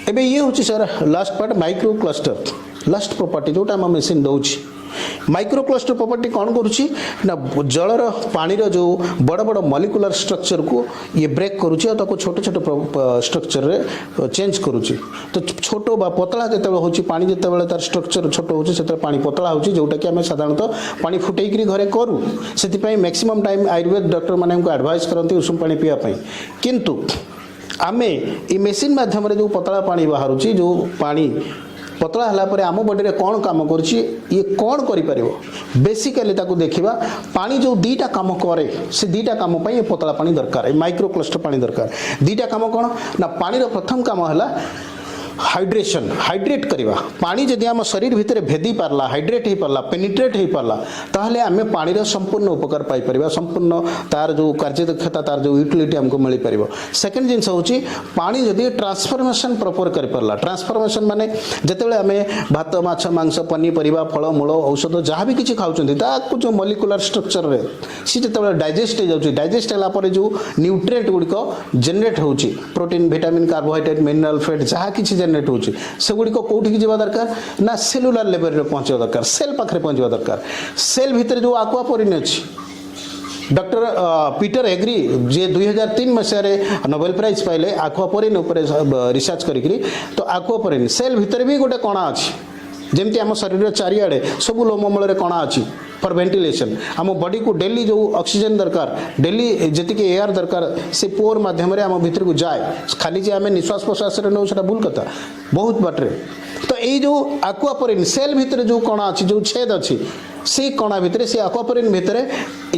एबे ये होची sir last part micro cluster last property जोटा हम मशीन दउची माइक्रो क्लस्टर प्रॉपर्टी कौन करुच्ची ना जलर पानीर जो बड़ बड़ मॉलिक्यूलर स्ट्रक्चर को ये ब्रेक करुच्ची और छोट छोट स्ट्रक्चर रे चेंज करुच्ची तो छोट बा पतला जिते होची पानी जिते तार स्ट्रक्चर छोट होची से पानी पतला होची जोटा कि आम साधारणतः पानी फुटेकरी घरे करूँ से मैक्सिमम टाइम आयुर्वेद डॉक्टर मैंने एडवाइस करती उषुम पानी पीवाई किंतु आमे ये मेसीन माध्यम जो पतला पानी बाहर जो पानी पतला हला परे आम बॉडी रे कौन काम करुच्ची ये कौन करि बेसिकली ताकू देखिबा पानी जो दीटा काम करे से दीटा काम पई ये पतला पानी दरकार माइक्रो क्लस्टर पानी दरकार दीटा काम कौन ना पानी रो प्रथम काम हला हाइड्रेशन हाइड्रेट करवा पानी जदि आम शरीर भितर भेदी पारला हाइड्रेट हो पारला पेनिट्रेट हो पारला ताहले आमे पानी रो संपूर्ण उपकार पाई परिबा संपूर्ण तार जो कार्यदक्षता तार जो यूटिलिटी हमको मिली परिबो सेकंड जिंस होची पानी जदि ट्रांसफॉर्मेशन प्रॉपर कर पारला ट्रांसफॉर्मेशन माने जतेबेले आमे भात माछ मांस पनी परिबा फल मूल औषध जहाँ भी किछि खाउचंदी ताकू जो मॉलिक्यूलर स्ट्रक्चर रे सी जतेबेले डाइजेस्ट हो जाउची डाइजेस्ट हला परे जो न्यूट्रिएंट गुडिको जनरेट होउची protein vitamin carbohydrate mineral fat जहाँ किछि जनरेट होउची से गुडिक कोठी की जीवा दरकार ना सेलुलर लेवल रे पहुंचवा दरकार सेल पाखरे पहुंचवा दरकार सेल भीतर जो aquaporin अछि डॉक्टर पीटर एग्री जे 2003 मसीह नोबेल प्राइज पाइले aquaporin ऊपर रिसर्च करिकरी तो aquaporin सेल भीतर भी गोटे कणा अछि जेमती आम शरीर चारिआडे सब लोममूल रे कणा अछि फॉर वेंटिलेशन आम बॉडी को डेली जो ऑक्सीजन दरकार डेली जी एयर दरकार से पोर माध्यम आम भीतर को जाए खाली जे आम निश्वास प्रश्वास नौ से भूल कथा बहुत बाटे तो ये जो aquaporin सेल भीतर जो कणा अच्छी जो छेद अच्छी से कणा भितर से aquaporin भितर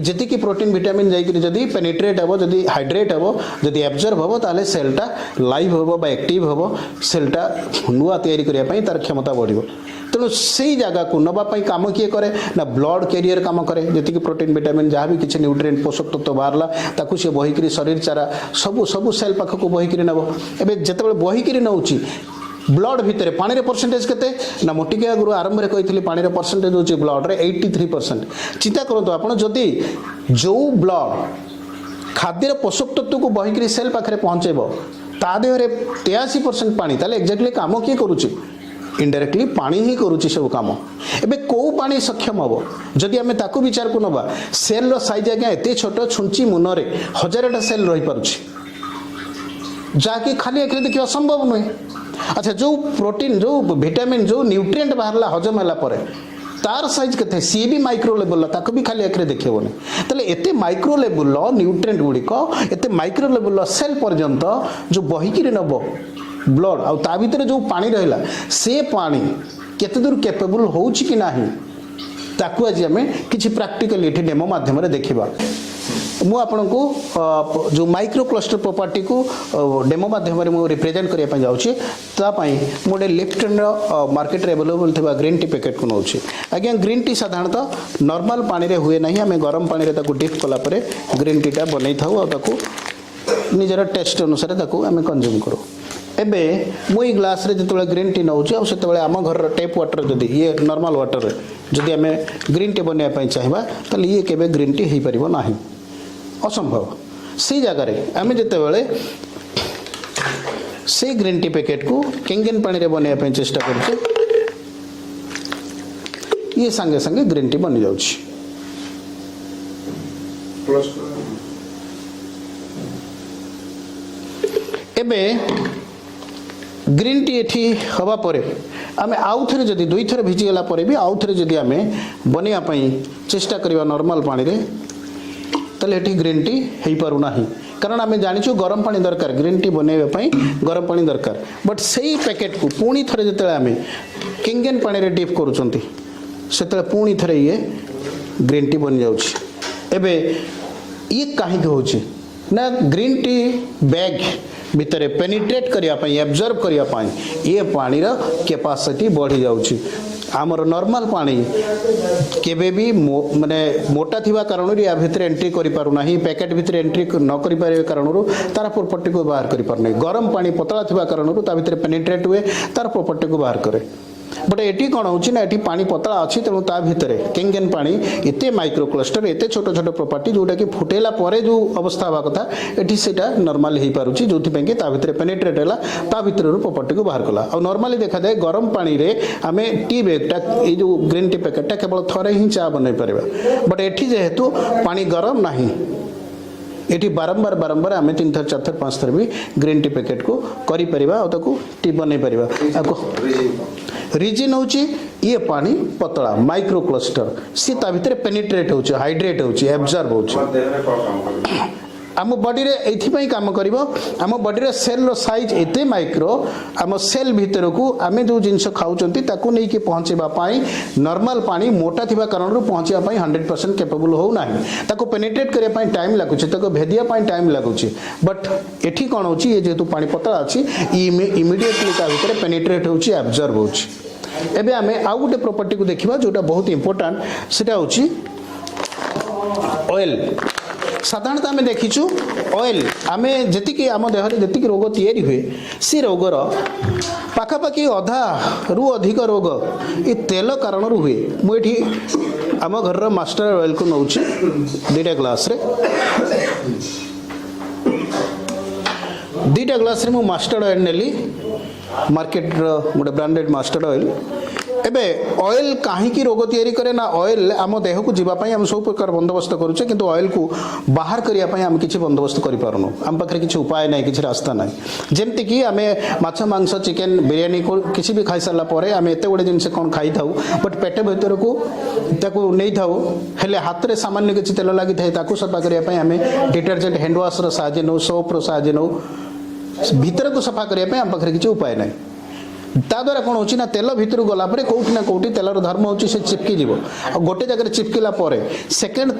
जी प्रोटीन विटामिन जाकि जदि पेनिट्रेट हम जदि हाइड्रेट हम जदि एब्जर्व हम ताले सेलटा लाइव हम एक्टिव हम सेलटा नुआ तैयारी करने तार क्षमता बढ़ तेणु से जगह को नापी कम किए करे ना ब्लड कैरियर कम करे जी प्रोटीन विटामिन जहाँ भी किसी न्यूट्रिएंट पोषक तत्व बाहरला ताकू सी बहिकी शरीर चारा सबू सबू सेल पाखक बहिकी नब एवं जिते बहिकी नौची ब्लड भितर पानी रे परसेंटेज केते ना मोटिके आगु आरंभ रे कहितली पानी रे परसेंटेज होची ब्लड रे 83%। चिंता करंतु आपण जदी जो ब्लड खाद्य पोषक तत्व को बहिकी सेल पाखरे पहुंचेबो ता देहरे 83% पानी ताले एक्जेक्टली काम किए करूची इनडायरेक्टली पानी ही करूची सब काम एबे को पानी सक्षम हबो जदि हमें ताकू विचार को नबा सेल रो साइज आज्ञा एते छोट छुंची मुनरे हजारटा सेल रही पारुची जाके खाली एकरे देखिबा संभव नय। अच्छा जो प्रोटीन जो विटामिन जो न्यूट्रिएंट बाहरला हजम होला परे तार साइज केते सी भी माइक्रो लेवल ताको भी खाली एकरे देखिबोनी तले एते माइक्रो लेवल न्यूट्रिएंट गुड़िको एते माइक्रो लेवल सेल पर्यंत जो बहिकी रे नबो ब्लड आ ता भीतर जो पानी रहला से पानी केते दूर कैपेबल होउची कि नाही ताकू आज हमें किछि प्रैक्टिकल एठी डेमो माध्यम रे देखिबा मु आपन को जो माइक्रो क्लस्टर प्रॉपर्टी को डेमो माध्यम रे मु रिप्रेजेंट करिया पय जाउची ता पय मोडे लेफ्ट हैंड मार्केट रे अवेलेबल थिबा ग्रीन टी पैकेट को नउची आज्ञा ग्रीन टी साधारणतः नॉर्मल पानी रे हुए नाही हमें गरम पानी रे ताकू डिप कला परे ग्रीन टी टा बनै थाउ आ ताकू निजर टेस्ट अनुसार ताकू हमें कंज्यूम करू एबे मुई ग्लास रे जतबे ग्रीन टी नउची आ सेतबे आम घर टेप वाटर जदी ये नॉर्मल वाटर रे जदी हमें ग्रीन टी बनै पय चाहिबा त ये केबे ग्रीन टी हेई परिबो नाही असंभव से जगह आम जिते से ग्रीन टी पैकेट को केंगेन पानी रे बनवाई चेष्टा कर ये संगे संगे ग्रीन टी बनी जाउछि एबे ग्रीन टी एठी हवा परे आमे आउ थरे जदी दुई थरे भिजी गला परे भी आउ थरे जदी आमे बनिया पई चेष्टा करबा नॉर्मल पानी रे तले एठी ग्रीन टी हेई पारु नाही कारण आमे जानिछु गरम पानी दरकार ग्रीन टी बनेबे पई गरम पानी दरकार बट सेही पैकेट को पुणी थरे जते आमे किंगेन पानी रे डिप करूचंती सेते पुणी थरे ये ग्रीन टी बन जाउछि एबे ये काहे होछि ना ग्रीन टी बैग भितर पेनिट्रेट करिया पई एब्जॉर्ब करिया पई ये पानी रा कैपेसिटी बढ़ी जाउछि आमर नॉर्मल पानी केबे भी माने मोटा थिबा कारण या भितर एंट्री करि पारु नाही पैकेट भितर एंट्री न करि पारे कारण तार प्रॉपर्टी को बाहर करि पार नाही गरम पानी पतला थिबा कारण ता भितर पेनिट्रेट हुए तार प्रॉपर्टी को बाहर करे बट एटी कौन होची ना एटी पानी पतला अच्छी तेणु ता भितर केंगेन पानी एते माइक्रो क्लस्टर एते छोट छोट प्रॉपर्टी जोटा कि फुटेला परे जो अवस्था हवा कथा एटी सेटा नॉर्मल हे पारुची जोथि पे कि ता भितर पेनिट्रेट होला ता भितर प्रॉपर्टी को बाहर कला और नॉर्मली देखा जाए गरम पानी रे आमे टी बैगटा ये जो ग्रीन टी पैकेटटा केवल थरे ही चा बनै परबा बट एठी जेहेतु पानी गरम नाही एटी बारंबार बारंबार आम 3 थर 4 थर 5 थर भी ग्रीन टी पैकेट को करी परिबा और ताको टी बनै परिबा आको रीजन होची ये पानी पतला माइक्रो क्लस्टर सी ता भितर पेनिट्रेट होची हाइड्रेट होची एब्जॉर्ब होची आम बॉडी रे एथि काम करिवो आम बॉडी रे सेल रो साइज एते माइक्रो आम सेल भितर को आमे जो जिंस खाउचंती ताको नै कि पहुंचेबा पाई नॉर्मल पानी मोटा थिबा कारण रो पहुंचेबा पाई 100% कैपेबल हो नाही ताको पेनिट्रेट करिया पाई टाइम लागुची ताको भेदिया पाई टाइम लागुची बट एठी कोन होची ये जेतु पानी पतला अछि इमीडिएटली ता भितर पेनिट्रेट होची एब्जॉर्ब होची एबे आमे आ गुटे प्रॉपर्टी को देखिबा जोटा बहुत इंपोर्टेंट सेटा होची ऑयल साधारणतः आम देखीचु ऑयल आम जी आम देहरे जी रोग तैयारी हुए सी रोगर पाखापाखि अधा रु अधिक रोग ये तेल कारण हुए मुझे आम घर मास्टर ऑयल को नौ 2टा ग्लास रे 2टा ग्लास रे मु मास्टर ऑयल नेली मार्केट गोटे ब्रांडेड मास्टर ऑयल एबे ऑयल कहीं रोग तैयारी करे ना ऑयल आम देह को जीवाई आम सब प्रकार बंदोबस्त करुचे किंतु ऑयल को बाहर करने आम किसी बंदोबस्त कर पारनु आम पाखे किसी उपाय ना किसी रास्ता ना जमती कि आम माछ मांस चिकेन बिरियानी को किसी भी खाई सारा पर आम एत गुड़े जिन कौन खाई था बट पेट भर को नहीं था हेले हाथ में सामान्य किसी तेल लगी था सफा करने आम डिटर्जेंट हैंड वाश साहाଯ୍य नौ सोप साहाଯ୍य नौ भीतर को सफा करने आम पाखे किसी उपाय ना ता द्वारा कौन होची ना तेल भितर गला परे कोठी ना कोठी तेलर धर्म होची से चिपकी जीवो आ गोटे जगह चिपकिला परे सेकंड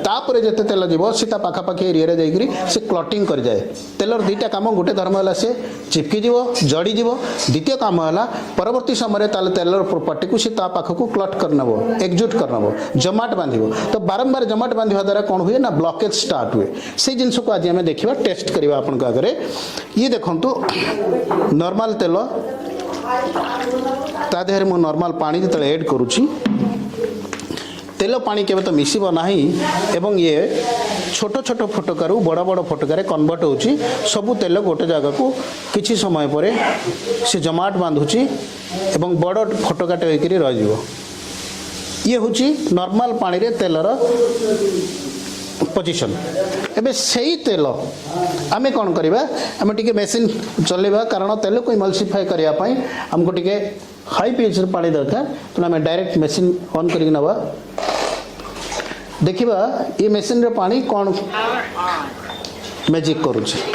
तापरे जते तेल जीवो सीता पाखा पाखी एरिया रे जाईकरी से क्लॉटिंग कर जाए तेलर दुईटा काम गोटे धर्म होला से चिपकी जीवो जड़ी जीवो द्वितीय काम होला परवर्ती समय ताले तेलर प्रॉपर्टी को से ता पाख को क्लॉट करनबो एकजुट करनबो जमाट बांधिबो तो बारंबार जमाट बांधिबा द्वारा कौन हुए ना ब्लॉकेज स्टार्ट हुए से जिंस को आज हमें देखिबा टेस्ट करबा आपन का आगे ये देखंतु नॉर्मल तेल ता देहरे मु नॉर्मल पानी जो ऐड करुच्ची तेल पानी केवे तो मिसिबो नाही एवं ये छोट छोट फटकारु बड़ बड़ फटकार कन्वर्ट होची सबु तेल गोटे जगह को किछि समय परे से जमाट बांधुची एवं बड़ फटकाटे होइकरी रह जिवो ये होची नॉर्मल पानी रे तेलर पोजिशन एबे सही तेल आमे कौन करवा आम टे मेसीन चलेबा कारण तेल को इमल्सिफाई करने आमको टे हाई पीएच पानी दरकार तो आम डायरेक्ट मेसीन ऑन कर नवा देखा ये मेसीन रे पानी कौन मैजिक करुचे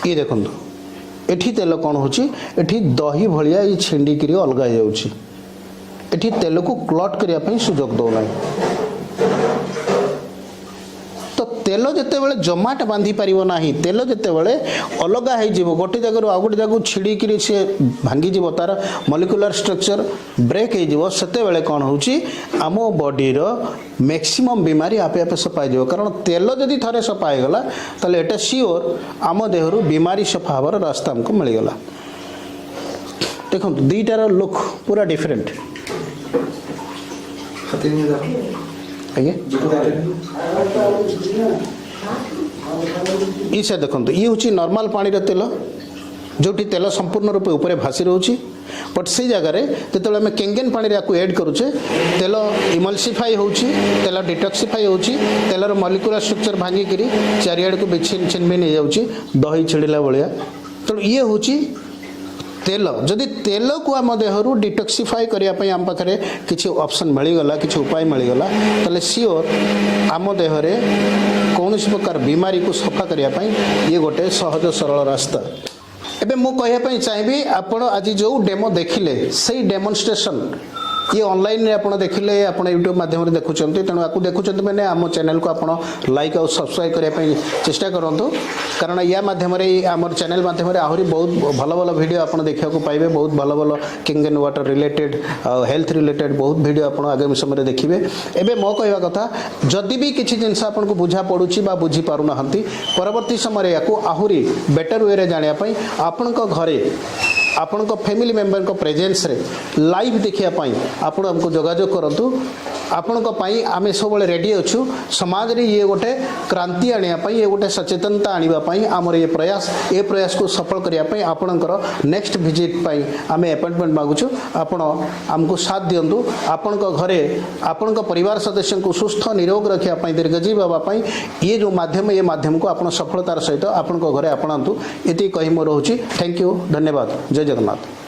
ये देखो एठी तेल कौन होची एठी दही भलिया ये छिंडिकी अलग जाउची एठी तेल को क्लॉट करिया पई सुजोग दो नाही तो तेल जिते बड़े जमाट बांधि पारिबो नाही तेल जिते बड़े अलग हो जीवो गोटे जगह आ गोटे जगह छिड़ीकी से भांगी जीवो तार मॉलिक्यूलर स्ट्रक्चर ब्रेक हो जीवो सेते बेले कौन होची आम बॉडी रो मैक्सिमम बीमारी आपे आपे सफा हो कारण तेल जदि थरे सफा हो गला ताले एटा सियोर आम देहरु बीमारी सफा हबार रास्ता हमको मिल गला देखो दुईटार लुक पूरा डिफरेंट आगे ये देखो ये हूँ नॉर्मल पानी रे तेल जोटी तेल संपूर्ण रूप ऊपर भासी रोची बट से जगह जो आम केंगेन पानी आपको ऐड करुचे तेल इमल्सिफाई होची तेल डिटॉक्सिफाई होची तेलर मॉलिक्यूलर स्ट्रक्चर भांगिक चारिआड़ को छिन छिन भी नहीं जाऊँगी दही छिड़ला भाया तो ये हूँ तेल जदि तेल को आम देहरु डिटॉक्सिफाई करने आम पाखे किसी ऑप्शन मिलगला किसी उपाय मिलगला ताले सियोर आम देहरे कौन प्रकार बीमारी को सफा करने ये गोटे सहज सरल रास्ता एबे मु कहया चाहिए आपण आज जो डेमो देखिले सही डेमोन्स्ट्रेशन ये ऑनलाइन रे आपण देखिले आपण यूट्यूब माध्यम देखुंत तेणु आपको देखुंत मैंने आम चैनल को आप लाइक और सब्सक्राइब करने चेष्टा करूँ कारण या माध्यम आम चैनल माध्यम आहरी बहुत भल भल वीडियो आप देखा पाइबे बहुत भल भल king and water related health related बहुत वीडियो आप आगामी समय देखिए एवं मो कहवा कथा जदि भी किसी जिनस आपको बुझा पड़ुची बा बुझी पारुना परवर्ती समय या आहरी बेटर वे जानापी आपण घरे आपण फैमिली मेंबर को प्रेजेंस रे लाइव देखापी आपण हमको जोगाजोग करूँ आपण आम सब रेडी अच्छु समाज रे ये गोटे क्रांति आने ये गोटे सचेतनता आने आमर ये प्रयास को सफल करने आपणकर नेक्स्ट विजिट आम अपॉइंटमेंट मागुचु आपण आमको साथ दिंतु आपण घरे आपण परिवार सदस्य को सुस्थ निरोग रखापी दीर्घजीवी हाँपाई ये जो माध्यम को आप सफलतार सहित आपण घरे आपणातु ये कही मोर रोचे थैंक यू धन्यवाद जय जगन्नाथ।